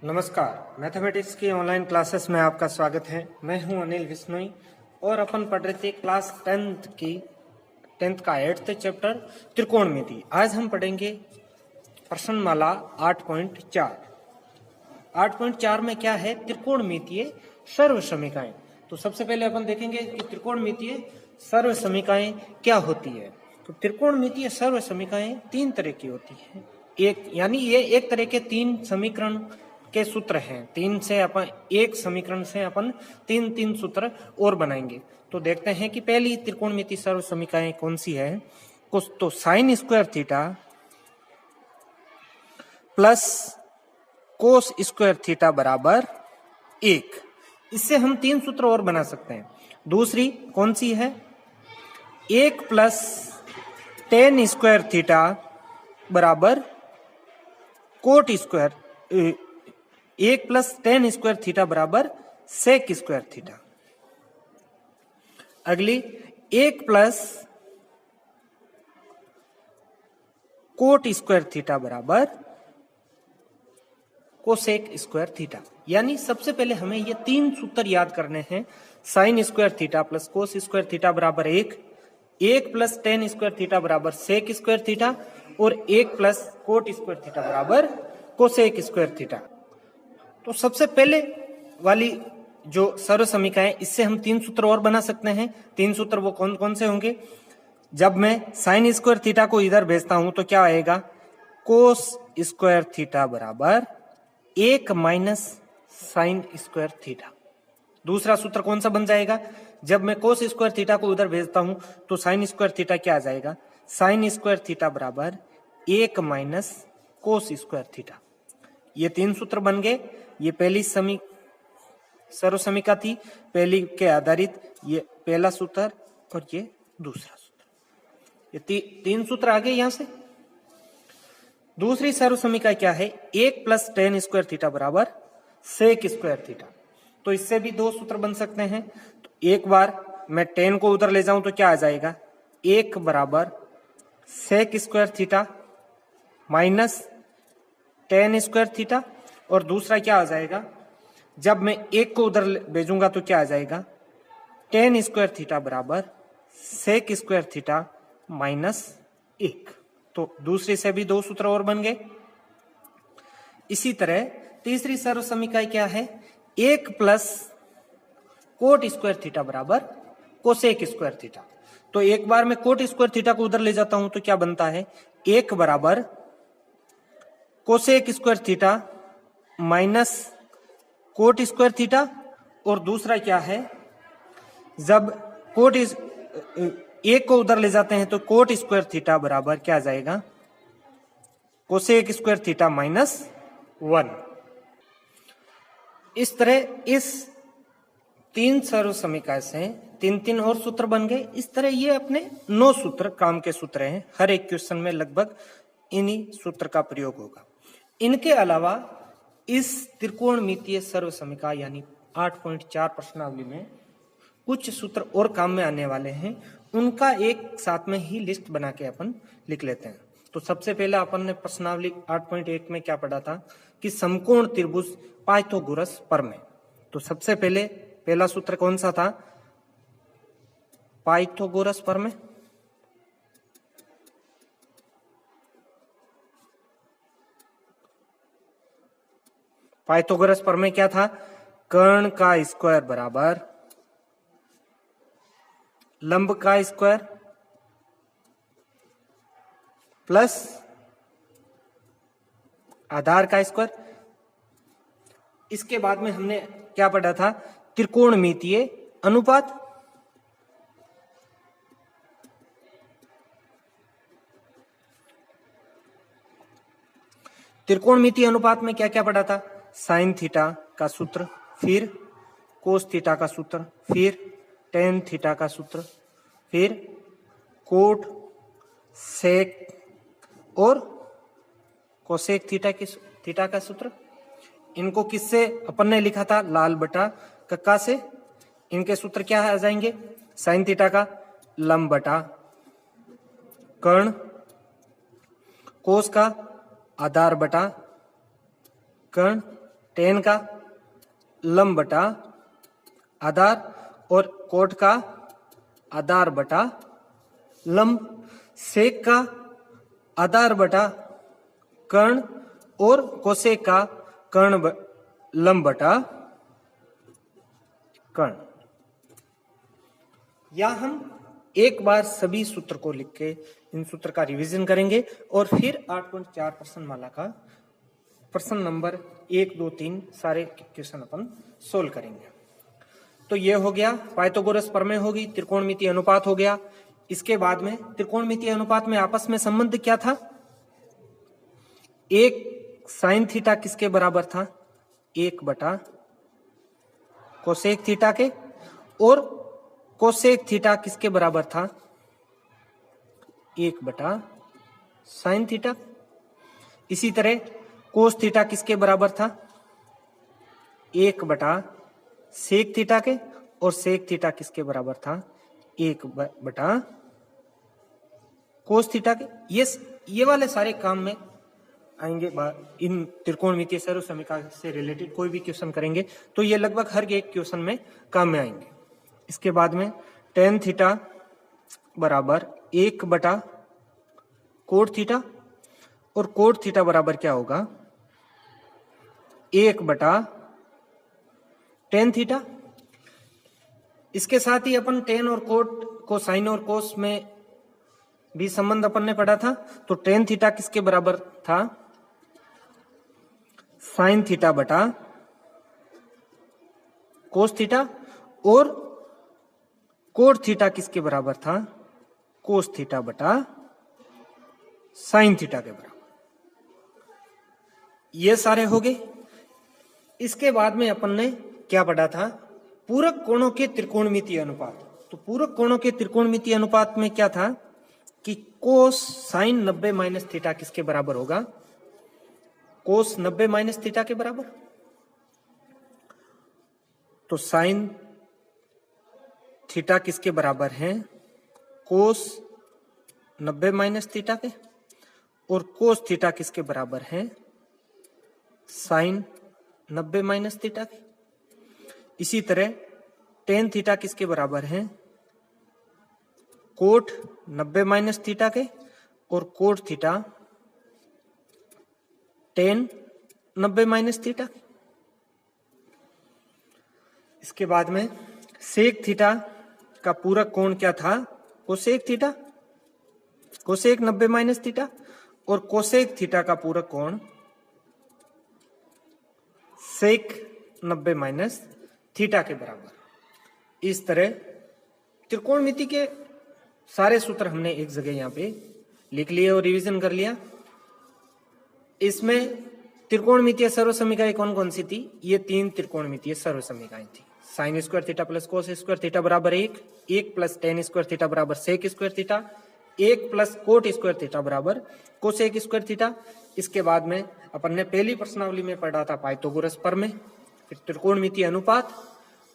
नमस्कार, मैथमेटिक्स की online classes में आपका स्वागत है। मैं हूं अनिल विश्नोई और अपन पढ़ रहे थे क्लास 10th का 8th चैप्टर त्रिकोणमिति। आज हम पढ़ेंगे प्रश्नमाला 8.4। 8.4 में क्या है? त्रिकोणमितीय सर्वसमीकाएं। तो सबसे पहले अपन देखेंगे कि त्रिकोणमितीय सर्वसमीकाएं क्या होती है। तो त्रिकोणमितीय सर्वसमीकाएं तीन तरह की होती है। ये एक तरह के तीन समीकरण के सूत्र हैं। तीन से अपन एक समीकरण से अपन तीन सूत्र और बनाएंगे। तो देखते हैं कि पहली त्रिकोणमितीय सर्वसमीकाएं कौन सी है। कुछ तो sign square theta plus cos square theta बराबर 1। इससे हम तीन सूत्र और बना सकते हैं। दूसरी कौन सी है? 1 प्लस टेन स्क्वायर थीटा बराबर coat square 1 plus tan square theta बराबर सेक स्क्वायर थीटा। अगली 1 प्लस कोट स्क्वायर थीटा बराबर कोसेक स्क्वायर थीटा। यानी सबसे पहले हमें ये तीन सूत्र याद करने हैं। Sign square theta plus cos square theta बराबर 1 प्लस टेन स्क्वायर थीटा बराबर सेक स्क्वायर थीटा और 1 प्लस कोट स्क्वायर थीटा बराबर कोसेक स्क्वायर थीटा। तो सबसे पहले वाली जो सर्वसमीकाएं, इससे हम तीन सूत्र और बना सकते हैं। तीन सूत्र वो कौन कौन से होंगे? जब मैं साइन स्क्वायर थीटा को इधर भेजता हूं तो क्या आएगा? कोस स्क्वायर थीटा बराबर 1 माइनस साइन स्क्वायर थीटा। दूसरा सूत्र कौन सा बन जाएगा? जब मैं कोस स्क्वायर थीटा को उधर भेजता हूं तो साइन स्क्वायर थीटा क्या आ जाएगा? साइन स्क्वायर थीटा बराबर 1 माइनस कोस स्क्वायर थीटा। ये तीन सूत्र बन गए। ये पहली सर्वसमीका थी, पहली के आधारित ये पहला सूत्र और ये दूसरा सूत्र। ये तीन सूत्र आ गए यहां से। दूसरी सर्वसमीका क्या है? 1 प्लस टेन स्क्वायर थीटा बराबर सेक स्क्वायर थीटा। तो इससे भी दो सूत्र बन सकते हैं। तो एक बार मैं टेन को उधर ले जाऊं तो क्या आ जाएगा? 1 बराबर sec square theta minus tan square theta. और दूसरा क्या आ जाएगा? जब मैं 1 को उधर भेजूंगा तो क्या आ जाएगा? टेन स्क्वायर थीटा बराबर सेक स्क्वायर थीटा माइनस 1। तो दूसरे से भी दो सूत्र और बन गए। इसी तरह तीसरी सर्वसमीका क्या है? 1 प्लस कोट स्क्वायर थीटा बराबर कोसेक स्क्वायर थीटा। तो एक बार मैं कोट स्क्वायर थीटा को उधर ले जाता हूं तो क्या बनता है? 1 बराबर cosec square theta minus cot square theta. और दूसरा क्या है? जब एक को उधर ले जाते हैं तो कोट स्क्वायर थीटा बराबर क्या आ जाएगा? Cosec square theta minus 1। इस तरह इस तीन सर्वसमीका से तीन और सूत्र बन गए। इस तरह ये अपने 9 सूत्र काम के सूत्र हैं। हर एक क्वेश्चन में लगभग इन्हीं सूत्र का प्रयोग होगा। इनके अलावा इस त्रिकोणमितीय सर्वसमीका यानी 8.4 प्रश्नावली में कुछ सूत्र और काम में आने वाले हैं। उनका एक साथ में ही लिस्ट बना के अपन लिख लेते हैं। तो सबसे पहले अपन ने प्रश्नावली 8.1 में क्या पढ़ा था कि समकोण त्रिभुज पाइथागोरस प्रमेय। तो सबसे पहले पहला सूत्र कौन सा था? पाइथागोरस प्रमेय। पाइथागोरस प्रमेय क्या था? कर्ण का स्क्वायर बराबर लंब का स्क्वायर प्लस आधार का स्क्वायर। इसके बाद में हमने क्या पढ़ा था? त्रिकोणमितीय अनुपात। त्रिकोणमितीय अनुपात में क्या क्या पढ़ा था? साइन थीटा का सूत्र, फिर कोस थीटा का सूत्र, फिर टेन थीटा का सूत्र, फिर कोट सेक और कोसेक थीटा का सूत्र। इनको किससे अपन ने लिखा था? लाल बटा कक्का से। इनके सूत्र क्या आ जाएंगे? साइन थीटा का लंब बटा कर्ण, कोस का आधार बटा कर्ण टेन का लंब बटा आधार और कोट का आधार बटा लंब, सेक का आधार बटा कर्ण और कोसेक का कर्ण लंब बटा कर्ण। या हम एक बार सभी सूत्र को लिख के इन सूत्र का रिवीजन करेंगे और फिर 8.4 प्रश्न माला का प्रश्न नंबर 1, 2, 3 सारे क्वेश्चन अपन सोल्व करेंगे। तो ये हो गया पाइथागोरस प्रमेय होगी, त्रिकोणमितीय अनुपात हो गया। इसके बाद में त्रिकोणमितीय अनुपात में आपस में संबंध क्या था? एक साइन थीटा किसके बराबर था? 1 बटा कोसेक थीटा के, और कोसेक थीटा किसके बराबर था? 1 बटा साइन थीटा। इसी तरह कोस थीटा किसके बराबर था? 1 बटा सेक थीटा के, और सेक थीटा किसके बराबर था? 1 बटा कोस थीटा के। ये वाले सारे काम में आएंगे। इन त्रिकोणमितीय सर्व समीकरण से रिलेटेड कोई भी क्वेश्चन करेंगे तो ये लगभग हर एक क्वेश्चन में काम में आएंगे। इसके बाद में टेन थीटा बराबर 1 बटा कोट थीटा, और कोट थीटा बराबर क्या होगा? 1 बटा टेन थीटा। इसके साथ ही अपन टेन और कोट को साइन और कोस में भी संबंध अपन ने पढ़ा था। तो टेन थीटा किसके बराबर था? साइन थीटा बटा कोस थीटा, और कोट थीटा किसके बराबर था? कोस थीटा बटा साइन थीटा के बराबर। ये सारे हो गए। इसके बाद में अपन ने क्या पढ़ा था? पूरक कोणों के त्रिकोणमितीय अनुपात। तो पूरक कोणों के त्रिकोणमितीय अनुपात में क्या था कि कोस साइन 90 माइनस थीटा किसके बराबर होगा? कोस 90 माइनस थीटा के बराबर। तो साइन थीटा किसके बराबर है? कोस 90 माइनस थीटा के, और कोस थीटा किसके बराबर है? साइन 90 माइनस थीटा के। इसी तरह टेन थीटा किसके बराबर है? कोट 90 माइनस थीटा के, और cot theta tan 90 minus theta के। इसके बाद में सेक थीटा का पूरक कोण क्या था? Cosec theta, cosec 90 minus theta, और कोसेक थीटा का पूरक कोण सेक 90 माइनस थीटा के बराबर। इस तरह त्रिकोणमिति के सारे सूत्र हमने एक जगह यहां पे लिख लिए और रिवीजन कर लिया। इसमें त्रिकोणमितीय सर्व समीकरण कौन कौन सी थी? ये 3 त्रिकोणमितीय सर्व समीकरण थी। Sine square theta plus cos square theta बराबर 1, 1 प्लस टेन स्क्वायर थीटा बराबर sec square theta, 1 plus cot square theta बराबर कोसेक स्क्वायर थीटा। इसके बाद में अपन ने पहली प्रश्नावली में पढ़ा था पाइथागोरस प्रमेय, फिर त्रिकोणमितीय अनुपात,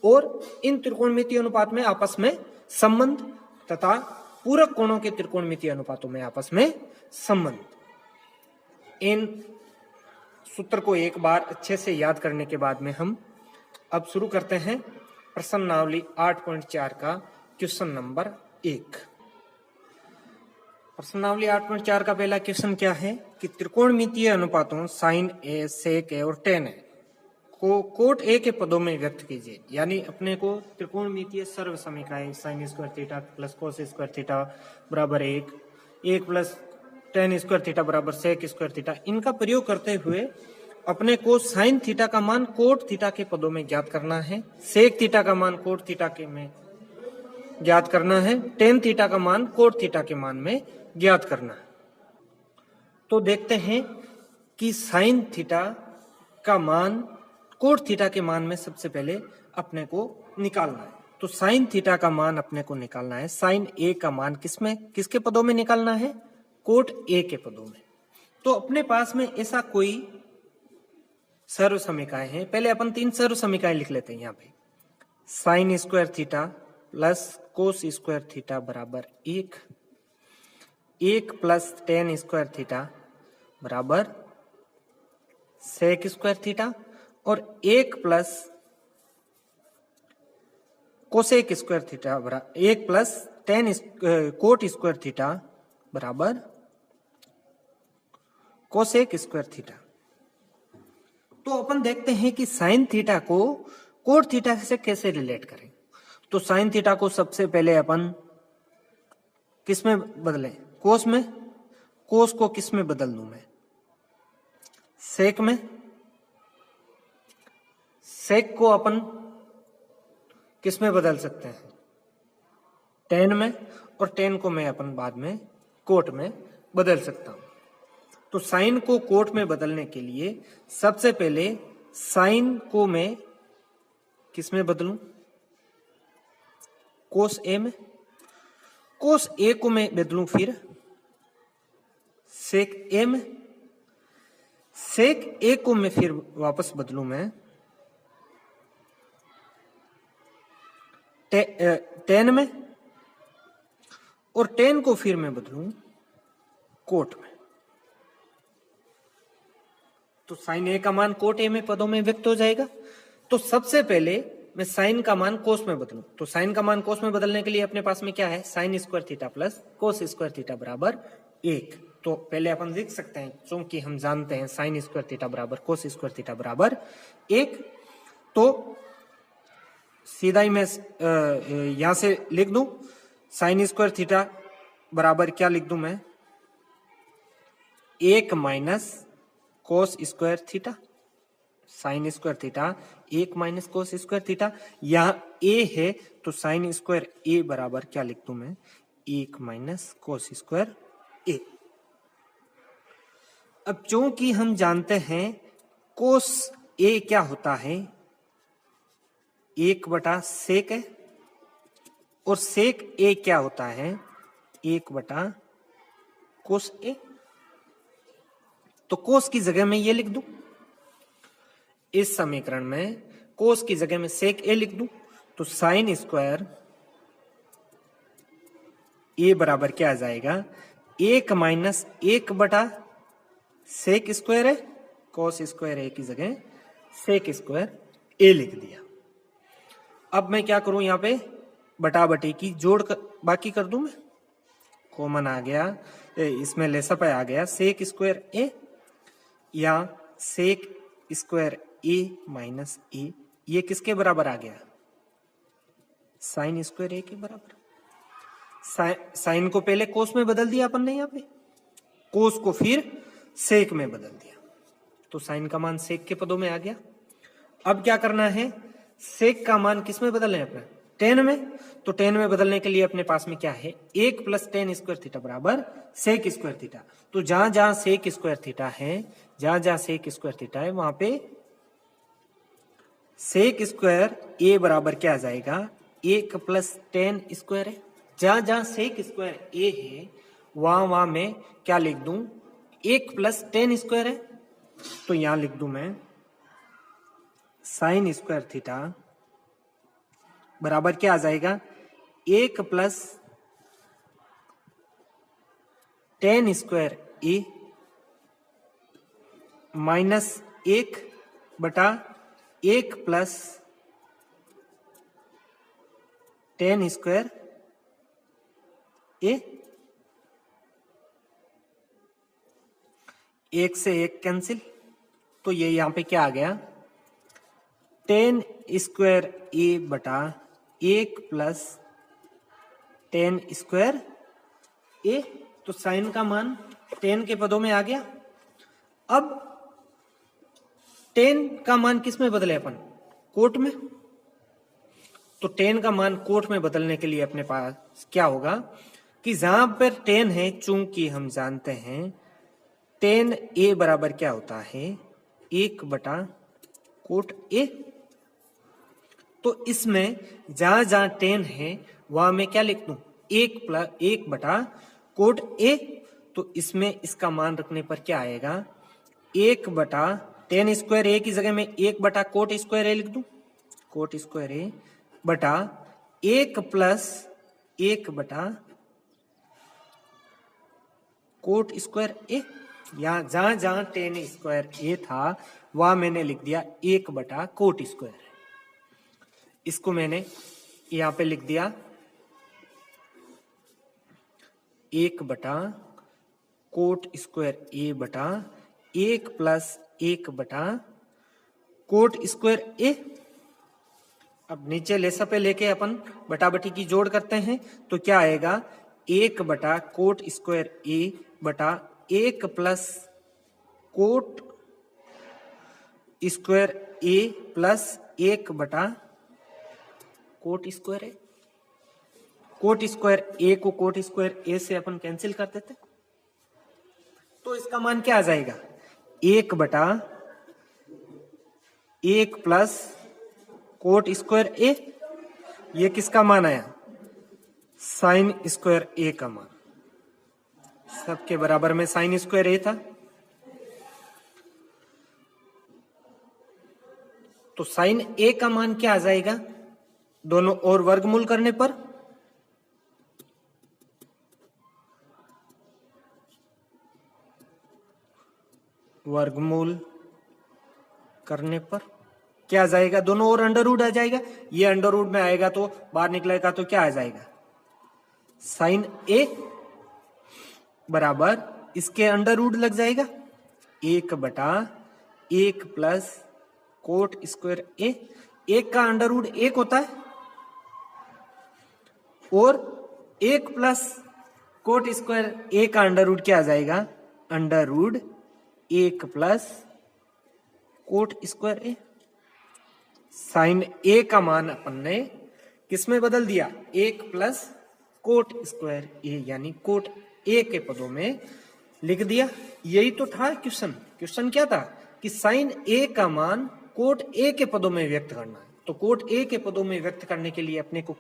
और इन त्रिकोणमितीय अनुपात में आपस में संबंध तथा पूरक कोणों के त्रिकोणमितीय अनुपातों में आपस में संबंध। इन सूत्र को एक बार अच्छे से याद करने के बाद में हम अब शुरू करते हैं प्रश्नावली 8.4 का क्वेश्चन नंबर 1। प्रश्नावली 8.4 का पहला क्वेश्चन क्या है कि त्रिकोणमितीय अनुपातों साइन ए, सेक ए और टेन ए को कोट ए के पदों में व्यक्त कीजिए। यानी अपने को त्रिकोणमितीय सर्व समीकरण sign square theta plus cos square theta बराबर 1, 1 प्लस टेन स्क्वायर थीटा बराबर सेक स्क्वायर थीटा, इनका प्रयोग करते हुए अपने को साइन थीटा का मान कोट थीटा के पदों में ज्ञात करना है, सेक थीटा का मान कोट थीटा के में ज्ञात करना है, टेन थीटा का मान कोट थीटा के मान में ज्ञात करना है। तो देखते हैं कि साइन थीटा का मान कोट थीटा के मान में सबसे पहले अपने को निकालना है। तो साइन थीटा का मान अपने को निकालना है। साइन ए का मान किसमें, किसके पदों में निकालना है? कोट ए के पदों में। तो अपने पास में ऐसा कोई सर्व समीकरण है। पहले अपन 3 सर्व समीकरण लिख लेते हैं यहाँ पे। Sign square theta plus cos square theta बराबर 1, 1 प्लस टेन स्क्वायर थीटा बराबर सेक स्क्वायर थीटा, और 1 प्लस कोसेक स्क्वायर थीटा बराबर 1 plus ten coat square theta बराबर कोसेक स्क्वायर थीटा। तो अपन देखते हैं कि साइन थीटा को कोट थीटा से कैसे रिलेट करें। तो साइन थीटा को सबसे पहले अपन किस में बदलें, कोस में। कोस को किस में बदल दूं मैं, सेक में। सेक को अपन किस में बदल सकते हैं, टेन में। और टेन को मैं अपन बाद में कोट में बदल सकता हूं। तो साइन को कोट में बदलने के लिए सबसे पहले साइन को मैं किस में बदलूं, कोस ए में। कोस ए को मैं बदलूं फिर सेक ए में। सेक ए को मैं फिर वापस बदलूं मैं टेन में। और टेन को फिर मैं बदलूं कोट में। तो साइन ए का मान कोट ए में पदों में व्यक्त हो जाएगा। तो सबसे पहले मैं साइन का मान कोस में बदलूं। तो साइन का मान कोस में बदलने के लिए अपने पास में क्या है, sign square theta plus cos square theta बराबर 1। तो पहले अपन लिख सकते हैं, क्योंकि हम जानते हैं साइन स्क्वायर थीटा बराबर कोस स्क्वायर थीटा बराबर 1। तो सीधा ही मैं यहां से लिख दूं, साइन स्क्वायर थीटा बराबर क्या लिख दूं मैं, 1 minus cos square theta. Sign square theta 1 minus cos square theta. यहां ए है तो साइन स्क्वायर ए बराबर क्या लिख दूं मैं, 1 माइनस कोस स्क्वायर ए। अब चूंकि हम जानते हैं कोस ए क्या होता है, 1 बटा सेक है। और सेक ए क्या होता है, 1 बटा कोस ए। तो कोस की जगह में ये लिख दूं, इस समीकरण में कोस की जगह में सेक ए लिख दूं। तो साइन स्क्वायर ए बराबर क्या आ जाएगा, 1 माइनस 1 बटा सेक स्क्वायर है, कोस स्क्वायर ए की जगह सेक स्क्वायर ए लिख दिया। अब मैं क्या करूं, यहां पे बटा बटी की जोड़ बाकी कर दूं मैं, कॉमन आ गया, इसमें लेसअप आ गया सेक स्क्वायर ए या सेक स्क्वायर ए माइनस ए। ये किसके बराबर आ गया, साइन स्क्वायर ए के बराबर। साइन को पहले कोस में बदल दिया अपन ने, यहां पे कोस को फिर सेक में बदल दिया। तो साइन का मान सेक के पदों में आ गया। अब क्या करना है, सेक का मान किस में बदलना है अपना, टेन में। तो टेन में बदलने के लिए अपने पास में क्या है, 1 प्लस टेन स्क्वायर थीटा बराबर सेक स्क्वायर थीटा। तो जहां जहां सेक स्क्वायर थीटा है, जहां जहां सेक स्क्वायर थीटा है, वहां पे सेक स्क्वायर ए बराबर क्या आ जाएगा, 1 प्लस टेन स्क्वायर है। जहां जहां सेक स्क्वायर ए है वहां वहां मैं क्या लिख दूं, 1 प्लस टेन स्क्वायर है। तो यहां लिख दूं मैं साइन स्क्वायर थीटा बराबर क्या आ जाएगा, 1 प्लस टेन स्क्वायर ए माइनस 1 बटा 1 प्लस टेन स्क्वायर ए। 1 से 1 कैंसिल, तो ये यहां पे क्या आ गया, टेन स्क्वायर ए बटा 1 प्लस टेन स्क्वायर ए। तो साइन का मान 10 के पदों में आ गया। अब 10 का मान किस में बदले अपन, कोट में। तो 10 का मान कोट में बदलने के लिए अपने पास क्या होगा कि जहां पर 10 है, चूंकि हम जानते हैं 10 ए बराबर क्या होता है, 1 बटा कोट ए। तो इसमें जहां जहां 10 है वहां मैं क्या लिख दूं, 1 बटा कोट ए। तो इसमें इसका मान रखने पर क्या आएगा, 1 बटा टेन स्क्वायर ए की जगह में 1 बटा कोट स्क्वायर ए लिख दूं, कोट स्क्वायर ए बटा 1 प्लस 1 बटा कोट स्क्वायर ए। यहां जहां जहां टेन स्क्वायर ए था वह मैंने लिख दिया 1/कोट²। इसको मैंने यहां पे लिख दिया 1/कोट² बटा 1 + 1/कोट²। अब नीचे लेसा पे लेके अपन बटाबटी की जोड़ करते हैं तो क्या आएगा 1/कोट² बटा 1 + कोट² प्लस 1/कोट²। कोट² को कोट² से अपन कैंसिल कर देते, तो इसका मान क्या आ जाएगा 1/1 + कोट²। ये किसका मान आया sin² का मान। सबके बराबर में sin² था, तो sin का मान क्या आ जाएगा दोनों और वर्गमूल करने पर क्या आ जाएगा, दोनों और अंडर रूट आ जाएगा। ये अंडर रूट में आएगा तो बाहर निकलेगा तो क्या आ जाएगा sin बराबर इसके अंडर रूट लग जाएगा 1/1 + कोट²। 1 का अंडर रूट 1 होता है और 1 + कोट²। का अंडर रूट क्या आ जाएगा √1 + कोट²। sin का मान अपन ने किसमें बदल दिया 1 + कोट², यानी कोट के पदों में लिख दिया। यही तो था क्वेश्चन क्या था कि sin का मान कोट के पदों में व्यक्त करना है। तो कोट के पदों में व्यक्त करने के लिए अपने को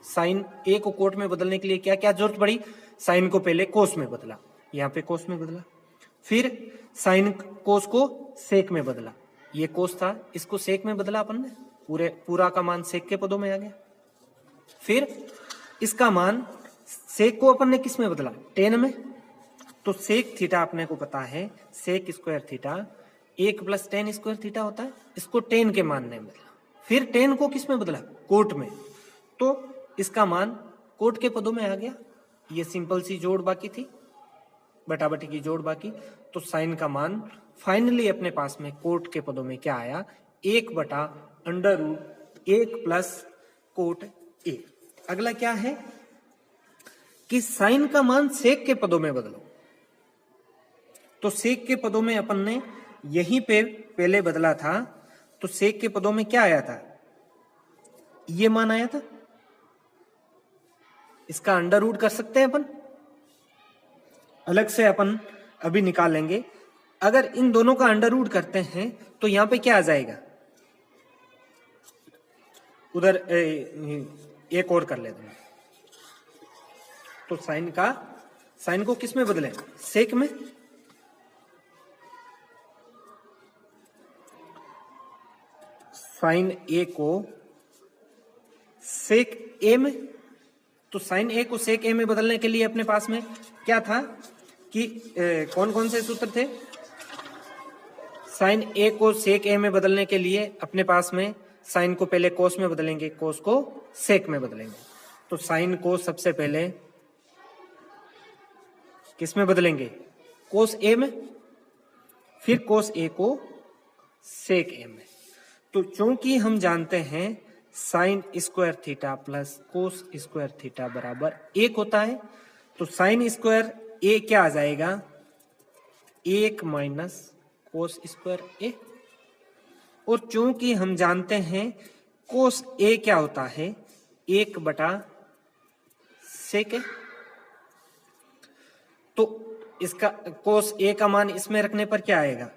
sin को कोट में बदलने के लिए क्या क्या जरूरत पड़ी, sin को पहले कोस में बदला, यहाँ पे कोस में बदला, फिर sin कोस को सेक में बदला, ये कोस था इसको सेक में बदला अपन ने, पूरा का मान सेक के पदों में आ गया। फिर इसका मान सेक को अपन ने किस में बदला tan में, तो सेक थीटा अपने को पता है sec² थीटा 1 + tan² थीटा होता है, इसको tan के मान ने बदला। फिर tan को किस में बदला कोट में, तो इसका मान कोट के पदों में आ गया। ये सिंपल सी जोड़ बाकी थी, बटाबटी की जोड़ बाकी। तो sin का मान फाइनली अपने पास में कोट के पदों में क्या आया 1/√1 + कोट²। अगला क्या है कि sin का मान सेक के पदों में बदलो। तो सेक के पदों में अपन ने यहीं पे पहले बदला था, तो सेक के पदों में क्या आया था, ये मान आया था। इसका अंडर रूट कर सकते हैं अपन, अलग से अपन अभी निकालेंगे। अगर इन दोनों का अंडर रूट करते हैं तो यहां पे क्या आ जाएगा, उधर एक और कर लेते हैं। तो साइन को किस में बदले सेक में, sin को सेक में। तो sin को सेक में बदलने के लिए अपने पास में क्या था कि कौन कौन से सूत्र थे। sin को सेक में बदलने के लिए अपने पास में sin को पहले कोस में बदलेंगे, कोस को सेक में बदलेंगे। तो sin को सबसे पहले किस में बदलेंगे कोस में, फिर कोस को सेक में। तो चूंकि हम जानते हैं sin² थीटा प्लस कोस² थीटा बराबर 1 होता है, तो sin² क्या आ जाएगा 1 - कोस²। और चूंकि हम जानते हैं कोस क्या होता है 1/सेक, तो इसका कोस का मान इसमें रखने पर क्या आएगा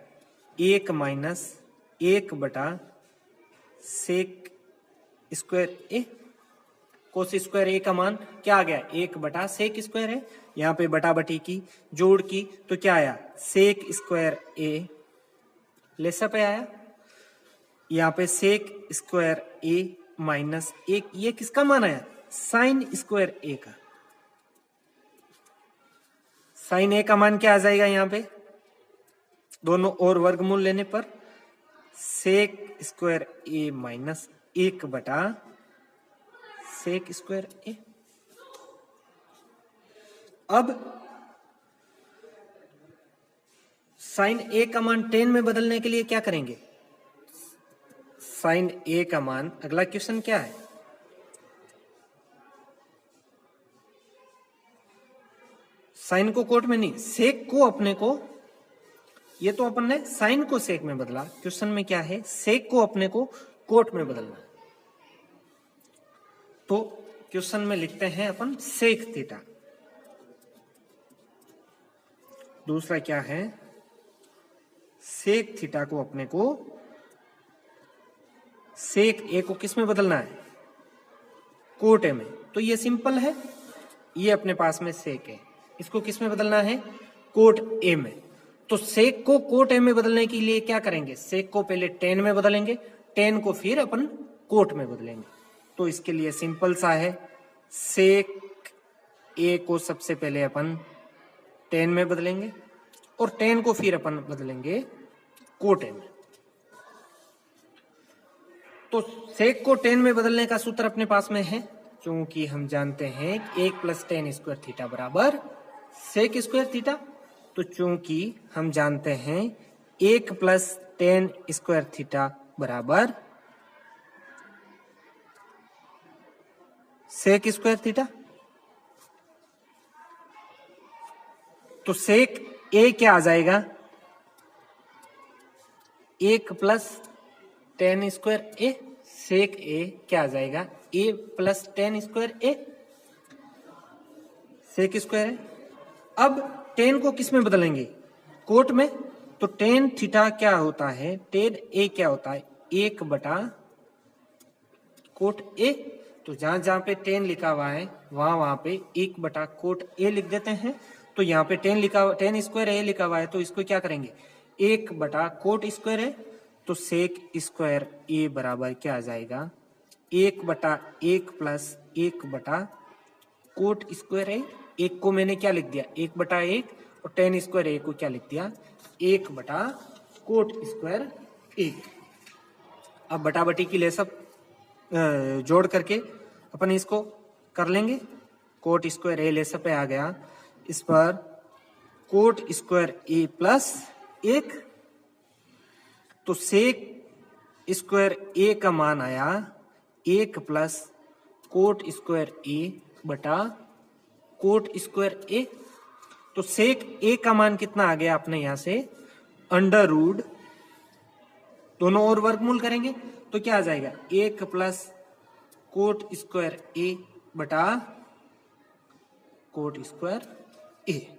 1 - 1/सेक²। कोस² का मान क्या आ गया 1/सेक² है। यहाँ पे बटाबटी की जोड़ की तो क्या आया sec² लेसा पे आया, यहाँ पे sec² माइनस 1, ये किसका मान आया sin² का। sin का मान क्या आ जाएगा यहाँ पे दोनों और वर्गमूल लेने पर सेक स्क्वायर ए माइनस 1 बटा सेक स्क्वायर ए। अब साइन ए का मान 10 में बदलने के लिए क्या करेंगे? साइन ए का मान, अगला क्वेश्चन क्या है? साइन को कोट में नहीं, सेक को अपने को, ये तो अपन ने साइन को सेक में बदला, क्वेश्चन में क्या है? सेक को अपने को कोट में बदलना। तो क्वेश्चन में लिखते हैं अपन सेक थीटा। दूसरा क्या है? सेक थीटा को अपने को, सेक ए को किस में बदलना है? कोट ए में। तो ये सिंपल है, ये अपने पास में सेक है, इसको किस में बदलना है? कोट ए में। तो सेक को कोट ए में बदलने के लिए क्या करेंगे? सेक को पहले 10 में बदलेंगे, 10 को फिर अपन कोट में बदलेंगे। तो इसके लिए सिंपल सा है, सेक ए को सबसे पहले अपन 10 में बदलेंगे और 10 को फिर अपन बदलेंगे कोट ए में। तो सेक को 10 में बदलने का सूत्र अपने पास में है, क्योंकि हम जानते हैं 1 + tan स्क्वायर थीटा बराबर सेक स्क्वायर थीटा। तो चूंकि हम जानते हैं 1 + tan स्क्वायर थीटा बराबर सेक स्क्वायर थीटा, तो सेक ए क्या आ जाएगा? 1 + tan स्क्वायर ए। सेक ए क्या आ जाएगा? a + tan square A, sec square है। अब tan को किस में बदलेंगे? कोट में। तो tan थीटा क्या होता है? tan ए क्या होता है? 1 बटा कोट ए। तो जहां जहां पे tan लिखा हुआ है वहां पे 1 बटा कोट ए लिख देते हैं। तो यहाँ पे tan स्क्वायर ए लिखा हुआ है, तो इसको क्या करेंगे? 1 बटा कोट स्क्वायर है। तो सेक स्क्वायर ए बराबर क्या आ जाएगा? 1 बटा 1 + 1 बटा कोट स्क्वायर ए। 1 को मैंने क्या लिख दिया? 1 बटा 1, और tan स्क्वायर ए को क्या लिख दिया? 1 बटा कोट स्क्वायर ए। अब बटा बटी की ले सब जोड़ करके अपन इसको कर लेंगे। कोट स्क्वायर ए ले सब पे आ गया, इस पर कोट स्क्वायर ए प्लस 1। तो सेक स्क्वायर ए का मान आया 1 + कोट स्क्वायर ए बटा कोट स्क्वायर ए। तो सेक ए का मान कितना आ गया अपने यहां से? √, दोनों और वर्गमूल करेंगे तो क्या आ जाएगा? 1 + कोट स्क्वायर ए बटा कोट स्क्वायर ए।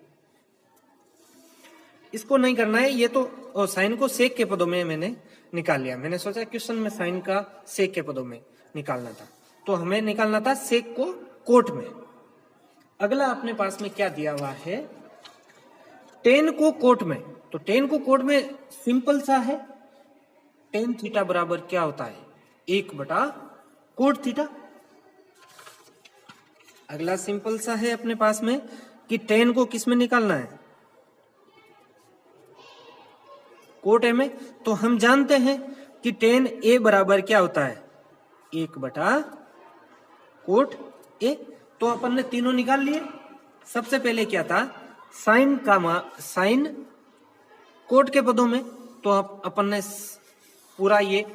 इसको नहीं करना है, ये तो साइन को सेक के पदों में मैंने निकाल लिया। मैंने सोचा क्वेश्चन में साइन का सेक के पदों में निकालना था, तो हमें निकालना था सेक को कोट में। अगला अपने पास में क्या दिया हुआ है? tan को कोट में। तो tan को कोट में सिंपल सा है, tan थीटा बराबर क्या होता है? 1 बटा कोट थीटा। अगला सिंपल सा है अपने पास में कि tan को किस में निकालना है? कोट ए में। तो हम जानते हैं कि tan ए बराबर क्या होता है? 1 बटा कोट ए। तो अपन ने तीनों निकाल लिए। सबसे पहले क्या था? साइन साइन कोट के पदों में, तो अपन ने पूरा ये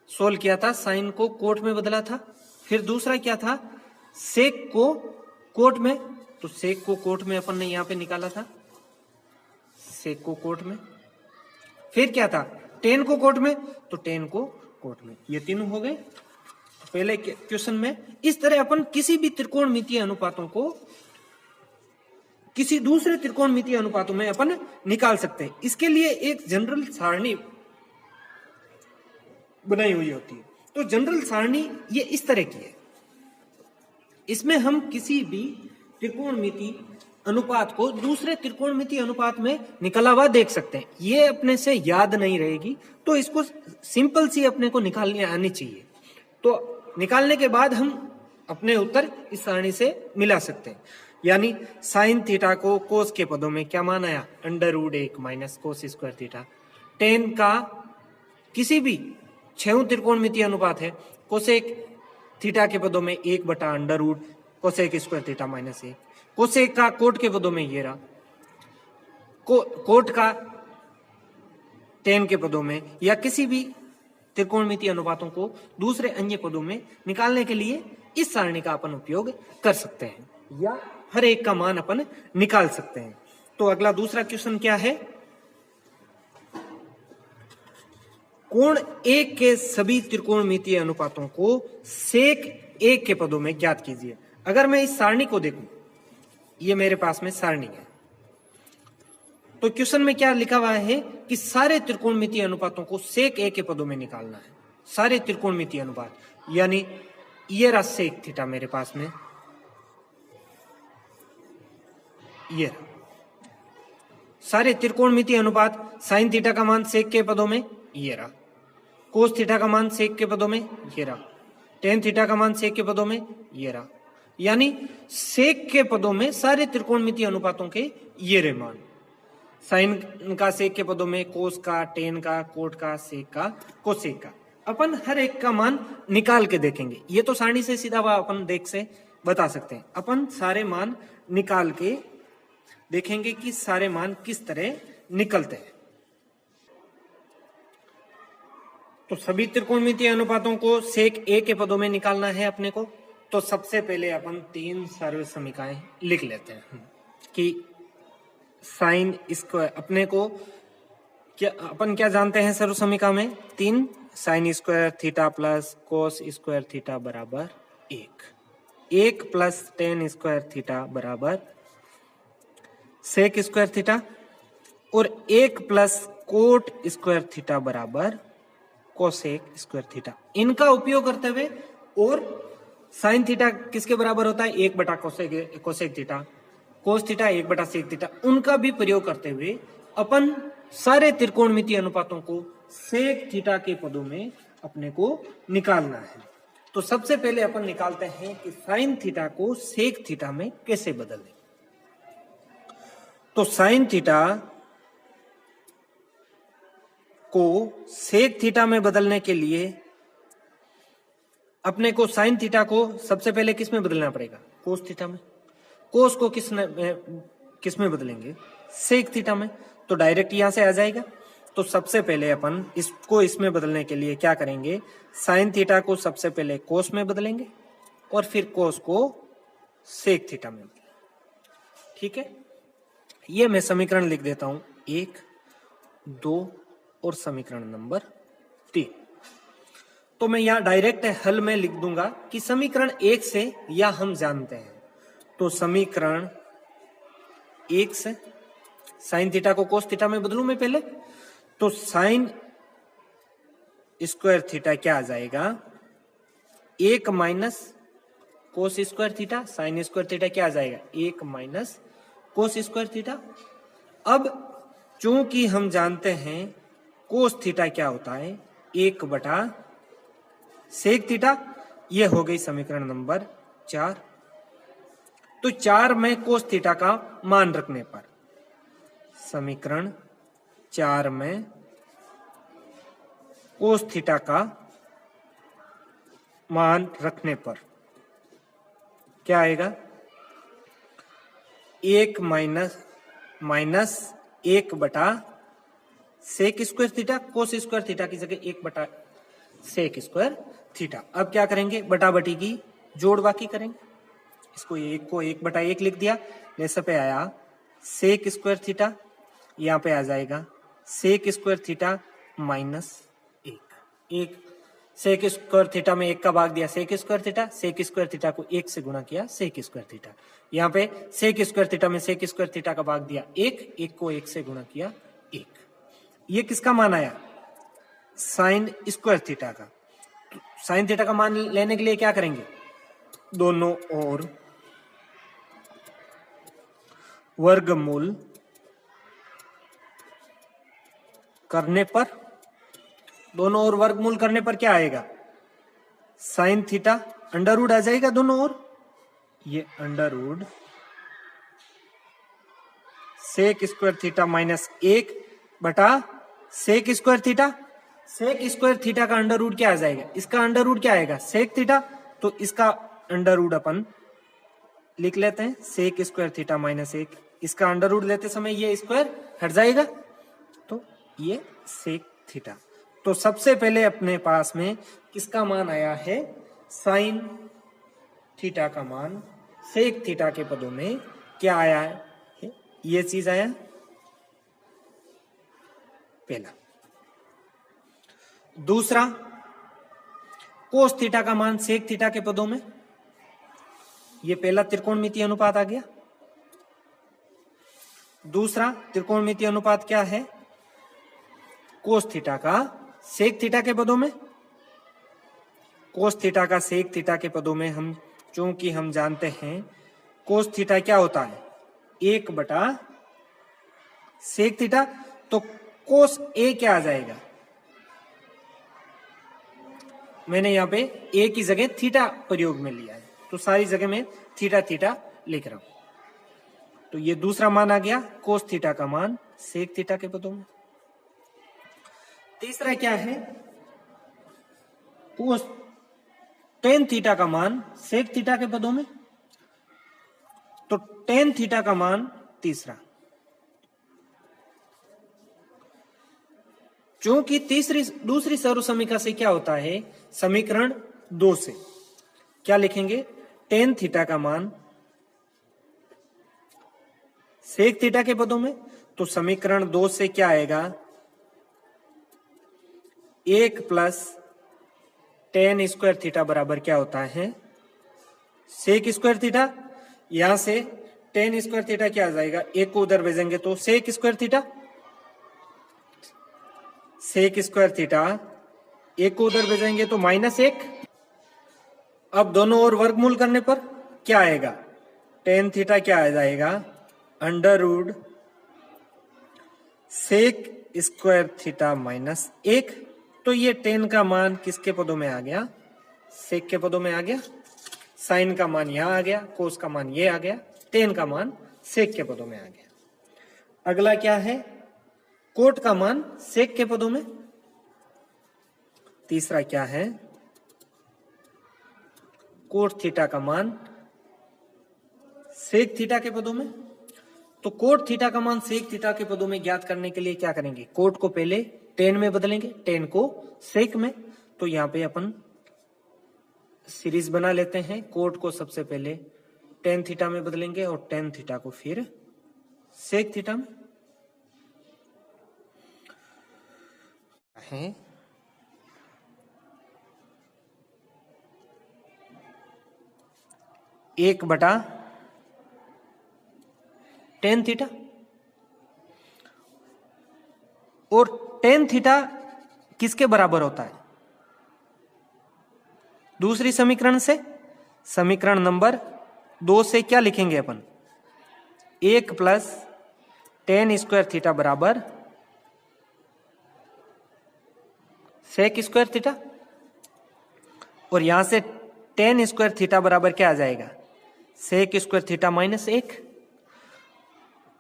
सोल्व किया था, साइन को कोट में बदला था। फिर दूसरा क्या था? सेक को कोट में। तो सेक को कोट में अपन ने यहां पे निकाला था, सेक को कोट में। फिर क्या था? tan को कोट में, तो tan को कोट में। ये तीनों हो गए पहले क्वेश्चन में। इस तरह अपन किसी भी त्रिकोणमितीय अनुपातों को किसी दूसरे त्रिकोणमितीय अनुपातों में अपन निकाल सकते हैं। इसके लिए एक जनरल सारणी बनाई हुई होती है। तो जनरल सारणी ये इस तरह की है, इसमें हम किसी भी त्रिकोणमितीय अनुपात को दूसरे त्रिकोणमितीय अनुपात में निकला हुआ देख सकते हैं। ये अपने से याद नहीं रहेगी, तो इसको सिंपल सी अपने को निकालने आनी चाहिए। तो निकालने के बाद हम अपने उत्तर इस सारणी से मिला सकते हैं। यानी साइन थीटा को कोस के पदों में क्या मान आया? √1 - कोस स्क्वायर थीटा। tan का किसी भी 6 त्रिकोणमितीय अनुपात है, कोसेक थीटा के पदों में 1/√, कोसेक स्क्वायर थीटा -1, कोसेक का कोट के पदों में ये रहा, कोट का टेन के पदों में, या किसी भी त्रिकोणमितीय अनुपातों को दूसरे अन्य पदों में निकालने के लिए इस सारणी का अपन उपयोग कर सकते हैं, या हर एक का मान अपन निकाल सकते हैं। तो अगला दूसरा क्वेश्चन क्या है, कोण एक के सभी त्रिकोणमितीय अनुपातों को सेक एक के पदों में ज्ञात कीजिए। अगर मैं इस सारणी को देखूं, ये मेरे पास में सारणी है, तो क्वेश्चन में क्या लिखा हुआ है कि सारे त्रिकोणमितीय अनुपातों को सेक एक के पदों में निकालना है। सारे त्रिकोणमितीय अनुपात, यानी ये रहा सेक थीटा मेरे पास में, ये रहा सारे त्रिकोणमितीय अनुपात, साइन थीटा का मान सेक के पदों में ये रहा, कोस थीटा का मान सेक के पदों में ये रहा, टेन थीटा का मान सेक के पदों में ये रहा, यानी सेक के पदों में सारे त्रिकोणमितीय अनुपातों के ये रहे मान। साइन का सेक के पदों में, कोस का, टेन का, कोट का, सेक का, कोसेक का। अपन हर एक का मान निकाल के देखेंगे। ये तो सारणी से सीधा वह अपन देख से बता सकते हैं। अपन सारे मान निकाल के देखेंगे कि सारे मान किस तरह निकलते हैं। तो सभी त्रिकोणमितीय अनुपातों को सेक ए के पदों में निकालना है अपने को। तो सबसे पहले अपन 3 सर्व समीकरण लिख लेते हैं कि साइन स्क्वायर, अपने को क्या अपन क्या जानते हैं सर्व समीकरण में, 3 sign square theta plus cos square theta बराबर 1 प्लस टेन स्क्वायर थीटा बराबर सेक स्क्वायर थीटा, और 1 प्लस कोट स्क्वायर थीटा बराबर कोसेक स्क्वायर थीटा। इनका उपयोग करते हुए, और साइन थीटा किसके बराबर होता है, 1/कोसेक थीटा, कोस थीटा 1/सेक थीटा, उनका भी प्रयोग करते हुए अपन सारे त्रिकोणमितीय अनुपातों को सेक थीटा के पदों में अपने को निकालना है। तो सबसे पहले अपन निकालते हैं कि साइन थीटा को सेक थीटा में कैसे बदलें। तो साइन थीटा को सेक थीटा में बदलने के लिए अपने को साइन थीटा को सबसे पहले किस में बदलना पड़ेगा, कोस थीटा में। कोस को किस में बदलेंगे, सेक थीटा में। तो डायरेक्ट यहां से आ जाएगा। तो सबसे पहले अपन इसको इसमें बदलने के लिए क्या करेंगे, साइन थीटा को सबसे पहले कोस में बदलेंगे और फिर कोस को सेक थीटा में बदलेंगे। ठीक है, ये मैं समीकरण लिख देता हूं 1, 2 और समीकरण नंबर 3। तो मैं यहां डायरेक्ट हल में लिख दूंगा कि समीकरण 1 से या हम जानते हैं। तो समीकरण 1 से साइन थीटा को कोस थीटा में बदलूं मैं पहले, तो साइन स्क्वायर थीटा क्या आ जाएगा, 1 minus cos square theta, sign square theta क्या आ जाएगा, 1 माइनस कोस स्क्वायर थीटा। अब चूंकि हम जानते हैं कोस थीटा क्या होता है, 1/सेक थीटा, ये हो गई समीकरण नंबर 4। तो 4 में कोस थीटा का मान रखने पर, समीकरण 4 में कोस थीटा का मान रखने पर क्या आएगा, 1 माइनस 1/सेक square theta, cos square theta की जगह 1/सेक स्क्वायर थीटा। अब क्या करेंगे, बटा बटी की जोड़ बाकी करेंगे। इसको 1 को 1/1 लिख दिया, जैसे पे आया सेक स्क्वायर थीटा, यहां पे आ जाएगा sec square theta minus 1 sec square theta में 1 का भाग दिया sec square theta, sec square theta को 1 से गुणा किया सेक स्क्वायर थीटा। यहाँ पे सेक स्क्वायर थीटा में सेक स्क्वायर थीटा का भाग दिया 1 को 1 से गुणा किया 1। ये किसका मान आया, साइन स्क्वायर थीटा का। तो साइन थीटा का मान लेने के लिए क्या करेंगे, दोनों ओर वर्गमूल करने पर, दोनों ओर वर्गमूल करने पर क्या आएगा, साइन थीटा अंडर रूट आ जाएगा दोनों ओर, ये under root sec square theta minus 1/सेक square theta. Sec square theta का अंडर रूट क्या आ जाएगा, इसका अंडर रूट क्या आएगा सेक थीटा, तो इसका अंडर रूट अपन लिख लेते हैं सेक स्क्वायर थीटा माइनस 1, इसका अंडर रूट लेते समय ये स्क्वायर हट जाएगा तो ये सेक थीटा। तो सबसे पहले अपने पास में किसका मान आया है, साइन थीटा का मान सेक थीटा के पदों में क्या आया है, ये चीज आया पहला। दूसरा कोस थीटा का मान सेक थीटा के पदों में, ये पहला त्रिकोणमितीय अनुपात आ गया। दूसरा त्रिकोणमितीय अनुपात क्या है, कोस थीटा का सेक थीटा के पदों में। कोस थीटा का सेक थीटा के पदों में हम चूंकि हम जानते हैं कोस थीटा क्या होता है 1/, सेक थीटा, तो कोस ए क्या आ जाएगा, मैंने यहां पे ए की जगह थीटा प्रयोग में लिया है तो सारी जगह में थीटा थीटा लिख रहा हूं। तो ये दूसरा मान आ गया कोस थीटा का मान सेक थीटा के पदों में। तीसरा क्या है, कोस टेन थीटा का मान सेक थीटा के पदों में, तो टेन थीटा का मान तीसरा। चूंकि दूसरी सर्वसमीका से क्या होता है, समीकरण 2 से क्या लिखेंगे, टेन थीटा का मान सेक थीटा के पदों में, तो समीकरण 2 से क्या आएगा 1 प्लस टेन स्क्वायर थीटा बराबर क्या होता है सेक स्क्वायर थीटा। यहां से टेन स्क्वायर थीटा क्या आ जाएगा, एक को उधर भेजेंगे तो sec square theta, sec square theta एक को उधर भेजेंगे तो -1। अब दोनों ओर वर्गमूल करने पर क्या आएगा, टेन थीटा क्या आ जाएगा under root sec square theta -1। तो ये टेन का मान किसके पदों में आ गया, सेक के पदों में आ गया, साइन का मान यहां आ गया, कोस का मान ये आ गया, टेन का मान सेक के पदों में आ गया। अगला क्या है, कोट का मान सेक के पदों में। तीसरा क्या है, कोट थीटा का मान सेक थीटा के पदों में। तो कोट थीटा का मान सेक थीटा के पदों में ज्ञात करने के लिए क्या करेंगे, कोट को पहले टेन में बदलेंगे, टेन को सेक में। तो यहां पे अपन सीरीज बना लेते हैं, कोट को सबसे पहले टेन थीटा में बदलेंगे और टेन थीटा को फिर सेक थीटा में है। एक बटा टेन थीटा, और टेन थीटा किसके बराबर होता है, दूसरी समीकरण से, समीकरण नंबर 2 से क्या लिखेंगे अपन, 1 प्लस टेन स्क्वायर थीटा बराबर सेक स्क्वायर थीटा, और यहां से टेन स्क्वायर थीटा बराबर क्या आ जाएगा, sec square theta -1।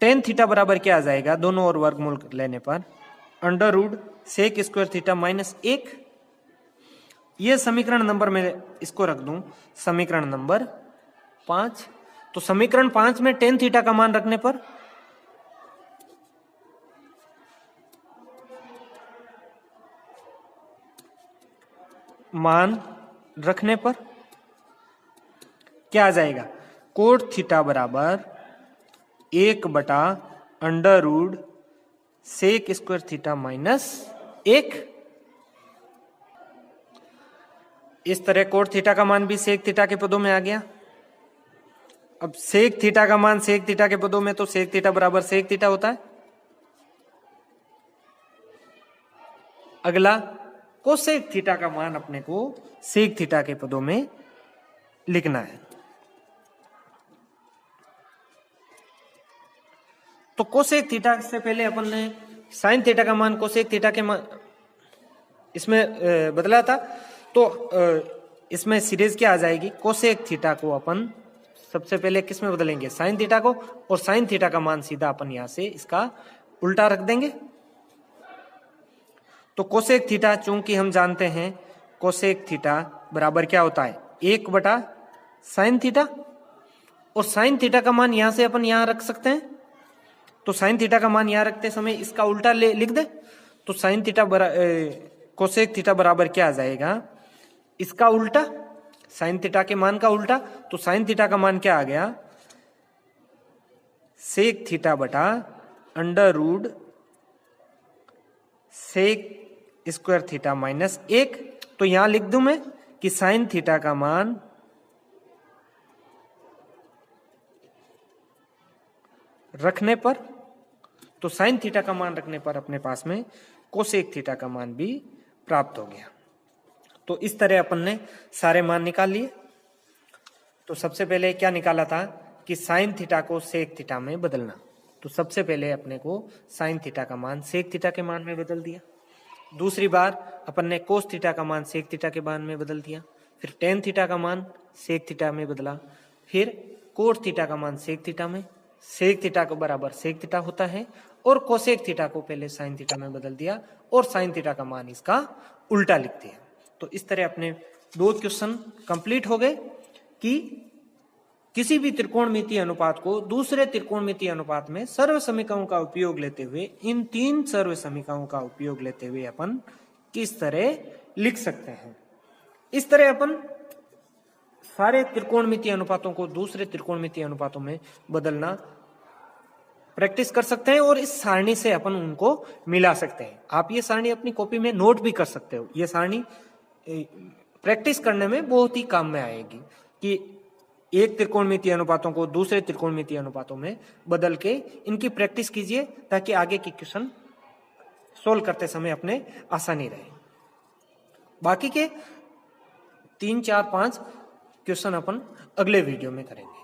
Tan theta बराबर क्या आ जाएगा, दोनों ओर वर्गमूल लेने पर under root sec square theta -1। ये समीकरण नंबर में इसको रख दूं, समीकरण नंबर 5। तो समीकरण 5 में टेन थीटा का मान रखने पर क्या आ जाएगा, कोट थीटा बराबर 1 बटा under root sec square theta -1। इस तरह कोट थीटा का मान भी सेक थीटा के पदों में आ गया। अब सेक थीटा का मान सेक थीटा के पदों में, तो सेक थीटा बराबर सेक थीटा होता है। अगला कोसेक थीटा का मान अपने को सेक थीटा के पदों में लिखना है। तो कोसेक थीटा से पहले अपन ने साइन थीटा का मान कोसेक थीटा के मान इसमें बदला था, तो इसमें सीरीज क्या आ जाएगी, कोसेक थीटा को अपन सबसे पहले किस में बदलेंगे, साइन थीटा को, और साइन थीटा का मान सीधा अपन यहां से इसका उल्टा रख देंगे। तो कोसेक थीटा, चूंकि हम जानते हैं कोसेक थीटा बराबर क्या होता है 1/sin थीटा, और साइन थीटा का मान यहां से अपन यहां रख सकते हैं। तो साइन थीटा का मान यहां रखते समय इसका उल्टा लिख दे, तो साइन थीटा कोसेक थीटा बराबर क्या आ जाएगा, इसका उल्टा, साइन थीटा के मान का उल्टा। तो साइन थीटा का मान क्या आ गया, सेक थीटा बटा under root sec square theta minus 1। तो यहां लिख दूं मैं कि साइन थीटा का मान रखने पर, तो साइन थीटा का मान रखने पर अपने पास में कोसेक थीटा का मान भी प्राप्त हो गया। तो इस तरह अपन ने सारे मान निकाल लिए। तो सबसे पहले क्या निकाला था कि साइन थीटा को सेक थीटा में बदलना। तो सबसे पहले अपने को साइन थीटा का मान सेक थीटा के मान में बदल दिया। दूसरी बार अपन ने कोस थीटा का मान सेक थीटा के मान में बदल दिया। फिर टेन थीटा का मान सेक थीटा में बदला। फिर कोट थीटा का मान सेक थीटा में, सेक थीटा को बराबर सेक थीटा होता है, और कोसेक थीटा को पहले साइन थीटा में बदल दिया और साइन थीटा का मान इसका उल्टा लिख दिया। तो इस तरह अपने 2 क्वेश्चन कंप्लीट हो गए कि किसी भी त्रिकोणमितीय अनुपात को दूसरे त्रिकोणमितीय अनुपात में सर्व समीकरणों का उपयोग लेते हुए, इन 3 सर्व समीकरणों का उपयोग लेते हुए अपन किस तरह लिख सकते हैं। इस तरह अपन सारे त्रिकोणमितीय अनुपातों को दूसरे त्रिकोणमितीय अनुपातों में बदलना प्रैक्टिस कर सकते हैं, और इस सारणी से अपन उनको मिला सकते हैं। आप ये सारणी अपनी कॉपी में नोट भी कर सकते हो। ये सारणी प्रैक्टिस करने में बहुत ही काम में आएगी कि एक त्रिकोणमितीय अनुपातों को दूसरे त्रिकोणमितीय अनुपातों में बदल के इनकी प्रैक्टिस कीजिए, ताकि आगे की क्वेश्चन सोल्व करते समय अपने आसानी रहे। बाकी के 3, 4, 5 क्वेश्चन अपन अगले वीडियो में करेंगे।